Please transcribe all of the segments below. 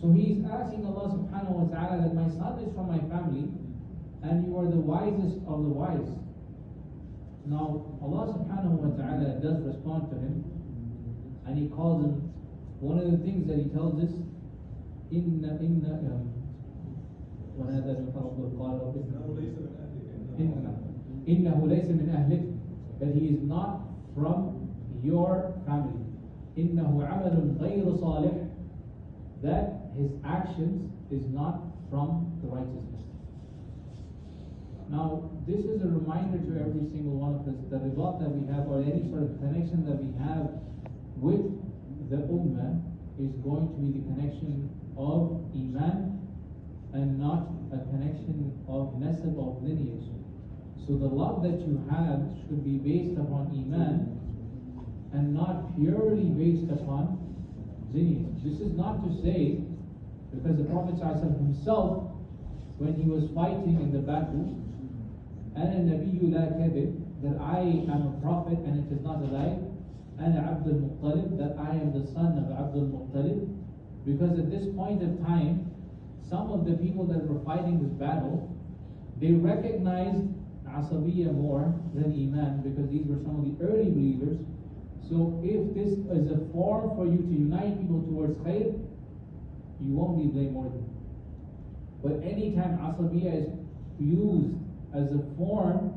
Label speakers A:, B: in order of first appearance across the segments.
A: So he's asking Allah subhanahu wa ta'ala that my son is from my family and you are the wisest of the wise. Now Allah subhanahu wa ta'ala does respond to him and he calls him, one of the things that he tells us, وَنَادَى نُوحٌ رَبَّهُ قَالَ رَبِّ إِنَّهُ لَيْسَ مِنْ أَهْلِكَ, that he is not from your family. إِنَّهُ عَمَلٌ غَيْرُ صَالِحٍ, that his actions is not from the righteousness. Now, this is a reminder to every single one of us that the ribat that we have, or any sort of connection that we have with the ummah, is going to be the connection of iman and not a connection of nasab, of lineage. So the love that you have should be based upon iman and not purely based upon lineage. This is not to say, because the Prophet ﷺ himself, when he was fighting in the battle, أَنَا النَّبِيُّ لَا كَذِبْ, that I am a prophet and it is not a lie, أَنَا عَبْدُ الْمُطَّلِبْ, that I am the son of Abdul Muttalib, because at this point of time, some of the people that were fighting this battle, they recognized Asabiyya more than Iman, because these were some of the early believers. So if this is a form for you to unite people towards khair, you won't be blameworthy. But anytime Asabiyya is used as a form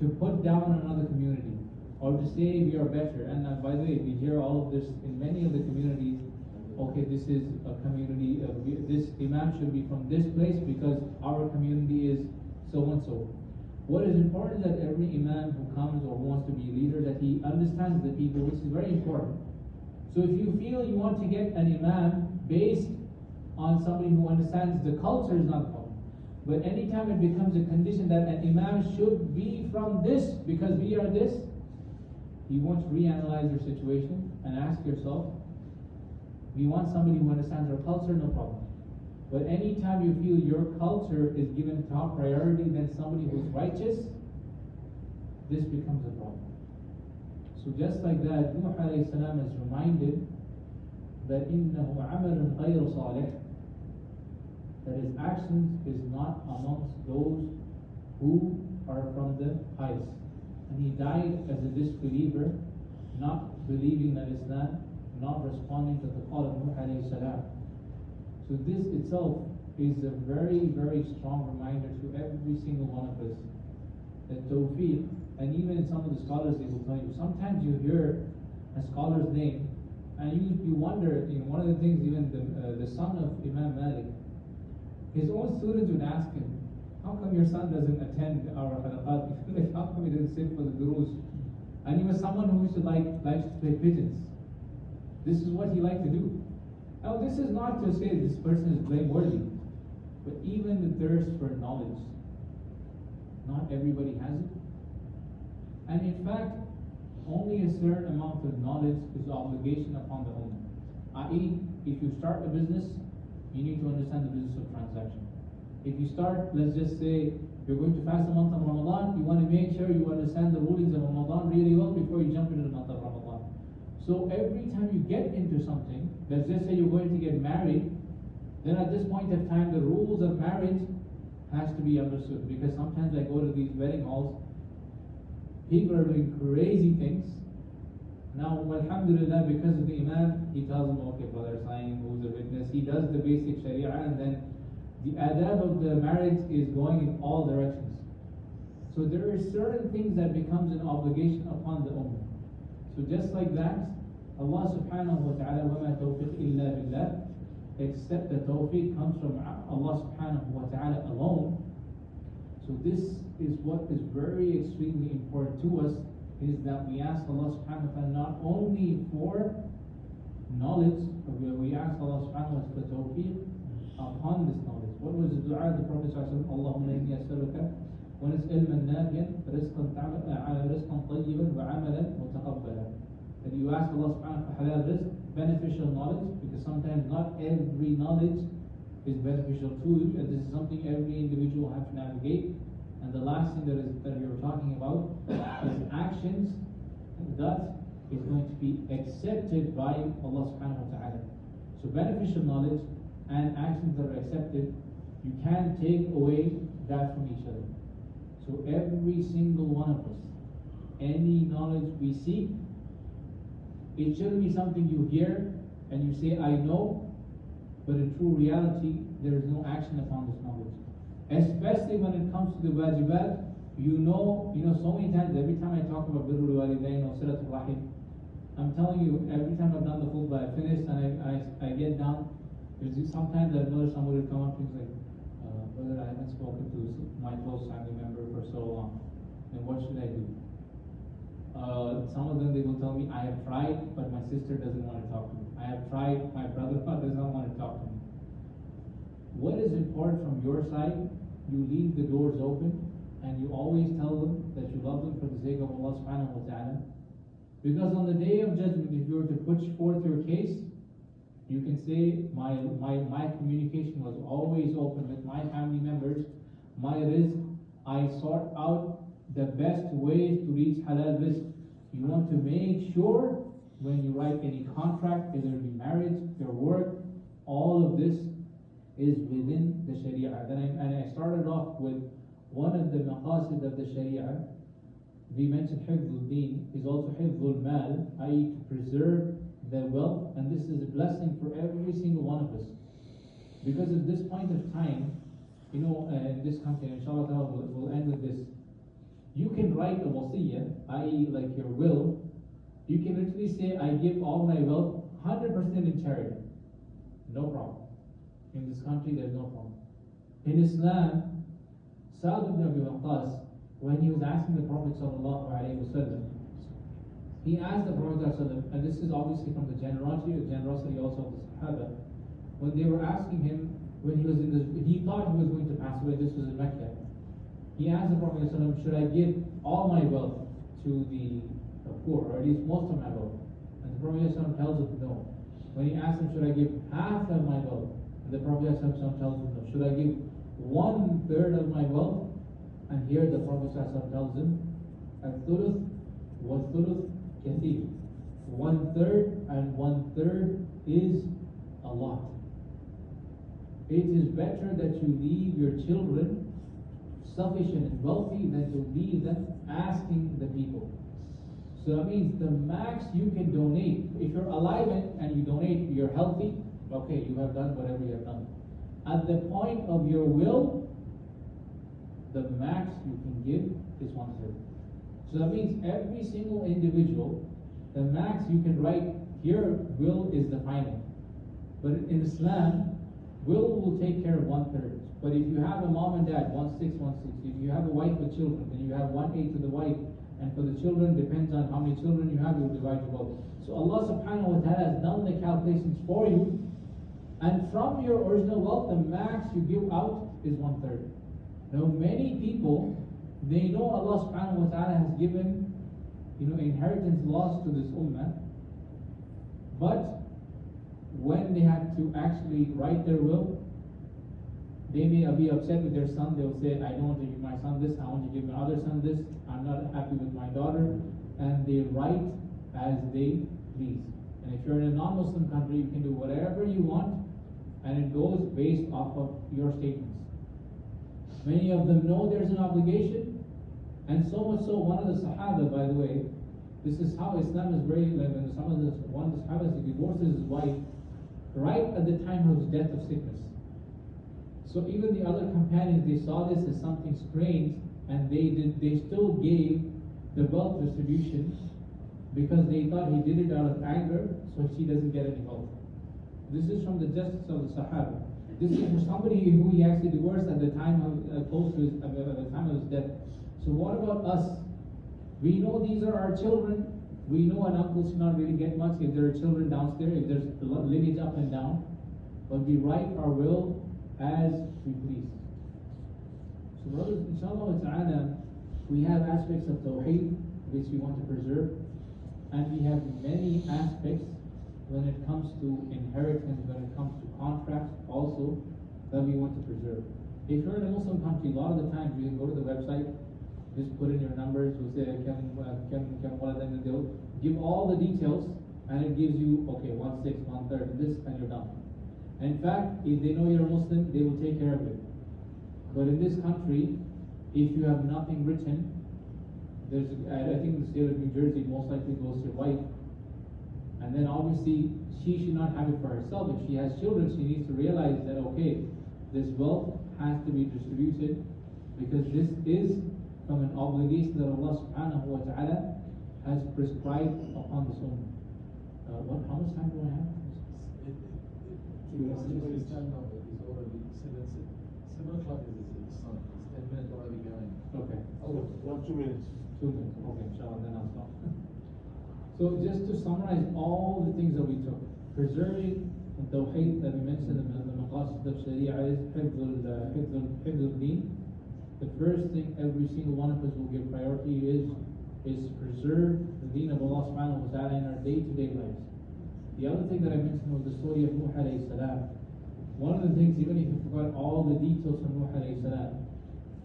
A: to put down another community, or to say we are better, and by the way, we hear all of this in many of the communities, okay, this is a community, this imam should be from this place because our community is so and so. What is important is that every imam who comes or who wants to be a leader, that he understands the people. This is very important. So if you feel you want to get an imam based on somebody who understands the culture, is not a problem. But anytime it becomes a condition that an imam should be from this because we are this, you want to reanalyze your situation and ask yourself, we want somebody who understands our culture, no problem. But anytime you feel your culture is given top priority than somebody who's righteous, this becomes a problem. So just like that, Nuh alayhi salam is reminded that إِنَّهُ عَمَلٌ غَيْرُ صَالِحٍ, that his actions is not amongst those who are from the pious. And he died as a disbeliever, not believing in Islam, not responding to the call of Nuh alayhi salam. So this itself is a very, very strong reminder to every single one of us that tawfiq, and even some of the scholars, they will tell you, sometimes you hear a scholar's name and you wonder, one of the things, even the son of Imam Malik, his own students would ask him, how come your son doesn't attend our halaqat? Like, how come he doesn't sit for the durus? And he was someone who used to like to play pigeons. This is what he liked to do. Now this is not to say this person is blameworthy, but even the thirst for knowledge, not everybody has it. And in fact, only a certain amount of knowledge is obligation upon the owner. I.e., if you start a business, you need to understand the business of transaction. If you start, let's just say, you're going to fast the month of Ramadan, you want to make sure you understand the rulings of Ramadan really well before you jump into the month of Ramadan. So every time you get into something, let's just say you're going to get married, then at this point of time, the rules of marriage has to be understood. Because sometimes I go to these wedding halls, people are doing crazy things. Now, alhamdulillah, because of the imam, he tells them, okay, brother, sign, who's a witness. He does the basic sharia, and then the adab of the marriage is going in all directions. So there are certain things that becomes an obligation upon the ummah. So just like that, Allah subhanahu wa ta'ala, وَمَا تَوْفِقْ إِلَّا بِاللَّهِ, except the tawfiq comes from Allah subhanahu wa ta'ala alone. So this is what is very extremely important to us, is that we ask Allah subhanahu wa ta'ala not only for knowledge, but we ask Allah subhanahu wa ta'ala for tawfiq upon this knowledge. What was the dua of the Prophet sallallahu alaihi wasallam? Allahumma inni as'aluka wa ilman nafi'an, rizqan tayyiban wa 'amalan mutaqabbalan. That you ask Allah subhanahu wa ta'ala for halal rizq, beneficial knowledge, because sometimes not every knowledge is beneficial to you, and this is something every individual has to navigate. And the last thing that we were talking about is actions that is going to be accepted by Allah subhanahu wa ta'ala. So beneficial knowledge, and actions that are accepted, you can't take away that from each other. So every single one of us, any knowledge we seek, it shouldn't be something you hear and you say, I know, but in true reality, there is no action upon this knowledge. Especially when it comes to the wajibat, you know, so many times, every time I talk about birrul walidain or silatul rahim, I'm telling you, every time I've done the khutbah, I finish and I get down, sometimes I've noticed somebody will come up and say, brother, I haven't spoken to my close family member for so long, then what should I do? Some of them, they will tell me, I have tried, but my sister doesn't want to talk to me. I have tried, my brother does not want to talk to me. What is important from your side, you leave the doors open, and you always tell them that you love them for the sake of Allah subhanahu wa ta'ala. Because on the day of judgment, if you were to put forth your case, you can say, my communication was always open with my family members. My rizq, I sort out the best ways to reach halal rizq. You want to make sure when you write any contract, whether it be marriage, your work, all of this is within the Sharia. And I started off with one of the maqasid of the Sharia. We mentioned hifdhul deen is also hifdhul mal, i.e. to preserve the wealth, and this is a blessing for every single one of us. Because at this point of time, in this country, inshallah we'll end with this. You can write a wasiyah, i.e. like your will. You can literally say, I give all my wealth 100% in charity. No problem. In this country, there's no problem. In Islam, Sa'd ibn Abi Waqqas, when he was asking the Prophet sallallahu alaihi wasallam, he asked the Prophet sallallahu alaihi wasallam, and this is obviously from the generosity also of the Sahaba, when they were asking him, when he was in this, he thought he was going to pass away. This was in Mecca. He asked the Prophet sallallahu alaihi wasallam, should I give all my wealth to the poor, or at least most of my wealth? And the Prophet sallallahu alaihi wasallam tells him no. When he asked him, should I give half of my wealth? And the Prophet sallallahu alaihi wasallam tells him no. Should I give 1/3 of my wealth? And here the Prophet ﷺ tells him, Al-Thuluth wa-Thuluth kathir. 1/3 and 1/3 is a lot. It is better that you leave your children sufficient and wealthy than to leave them asking the people. So that means the max you can donate, if you're alive and you donate, you're healthy, okay, you have done whatever you have done. At the point of your will, the max you can give is 1/3. So that means every single individual, the max you can write, here will is the final. But in Islam, will take care of 1/3. But if you have a mom and dad, 1/6, 1/6. If you have a wife with children, then you have 1/8 to the wife. And for the children, depends on how many children you have, you will divide your wealth. So Allah subhanahu wa ta'ala has done the calculations for you. And from your original wealth, the max you give out is 1/3. Now many people, they know Allah subhanahu wa ta'ala has given, inheritance laws to this ummah, but when they have to actually write their will, they may be upset with their son. They'll say, I don't want to give my son this, I want to give my other son this, I'm not happy with my daughter, and they write as they please. And if you're in a non-Muslim country, you can do whatever you want, and it goes based off of your statements. Many of them know there's an obligation, and so much so, one of the Sahaba, by the way, this is how Islam is very, like when one of the Sahaba divorces his wife right at the time of his death of sickness. So even the other companions, they saw this as something strange, and they still gave the wealth distribution because they thought he did it out of anger, so she doesn't get any wealth. This is from the justice of the Sahaba. This is for somebody who he actually divorced at the time of at the time of his death. So what about us? We know these are our children. We know an uncle should not really get much if there are children downstairs, if there's lineage up and down. But we write our will as we please. So brothers, inshallah ta'ala, we have aspects of Tawheed which we want to preserve, and we have many aspects when it comes to inheritance, when it comes to contracts also, that we want to preserve. If you're in a Muslim country, a lot of the times you can go to the website, just put in your numbers, you'll say, they'll give all the details, and it gives you, okay, 1/6, 1/3, this, and you're done. In fact, if they know you're a Muslim, they will take care of it. But in this country, if you have nothing written, I think the state of New Jersey most likely goes to your wife. And then obviously, she should not have it for herself. If she has children, she needs to realize that, okay, this wealth has to be distributed because this is from an obligation that Allah subhanahu wa ta'ala has prescribed upon this ummah. How much time do I have?
B: His time number is already 7 o'clock is the sun. It's 10 minutes already behind.
A: Okay.
B: Oh,
C: 2 minutes.
A: 2 minutes. Okay, inshallah, then I'll stop. So just to summarize all the things that we took, preserving the tawheed that we mentioned in the maqasid of sharia is hifz al-deen. The first thing every single one of us will give priority is preserve the deen of Allah subhanahu wa ta'ala in our day-to-day lives. The other thing that I mentioned was the story of Nuh alayhi salam. One of the things, even if you forgot all the details from Nuh alayhi salam,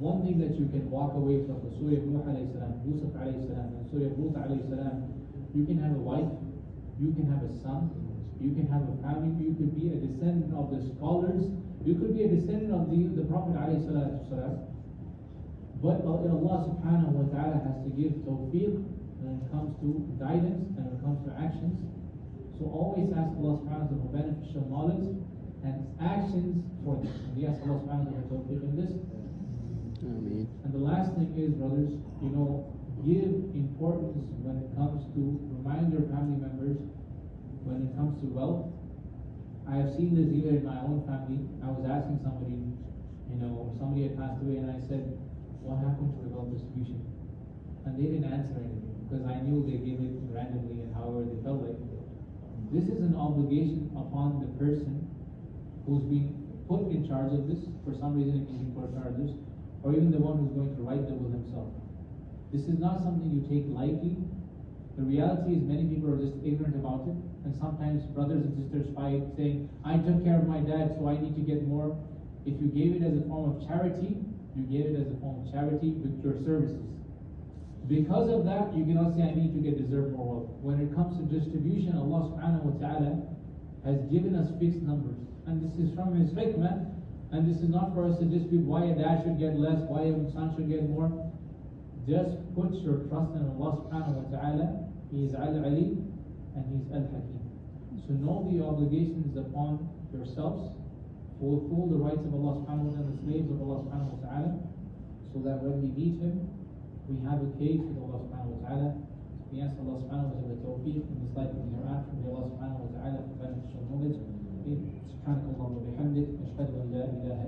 A: one thing that you can walk away from the story of Nuh alayhi salam, Yusuf alayhi salam, and the story of Lut alayhi salam, you can have a wife, you can have a son, you can have a family, you could be a descendant of the scholars, you could be a descendant of the Prophet alayhi salatu salam. But Allah subhanahu wa ta'ala has to give tawfiq when it comes to guidance and when it comes to actions. So always ask Allah subhanahu wa ta'ala for beneficial knowledge and actions for them. And we ask Allah subhanahu wa ta'ala for tawfiq in this.
D: Ameen.
A: And the last thing is, brothers, give importance when it comes to remind your family members when it comes to wealth. I have seen this even in my own family. I was asking somebody, somebody had passed away, and I said, what happened to the wealth distribution? And they didn't answer anything because I knew they gave it randomly and however they felt like. This is an obligation upon the person who's been put in charge of this. For some reason, he's been put in charge of this, or even the one who's going to write the will himself. This is not something you take lightly. The reality is many people are just ignorant about it, and sometimes brothers and sisters fight saying, I took care of my dad, so I need to get more. If you gave it as a form of charity, you gave it as a form of charity with your services. Because of that, you cannot say, I need to deserve more wealth. When it comes to distribution, Allah subhanahu wa ta'ala has given us fixed numbers. And this is from His hikmah, and this is not for us to dispute why a dad should get less, why a son should get more. Just put your trust in Allah subhanahu wa ta'ala. He is Al-Ali and He is Al-Hakim. So know the obligations upon yourselves, fulfill the rights of Allah subhanahu wa ta'ala, the slaves of Allah subhanahu wa ta'ala, so that when we meet Him, we have a case with Allah subhanahu wa ta'ala. We ask Allah subhanahu wa ta'ala the tawfiq in this life and hereafter. May Allah subhanahu wa ta'ala for beneficial knowledge. سبحانك اللهم وبحمدك نشهد أن لا إله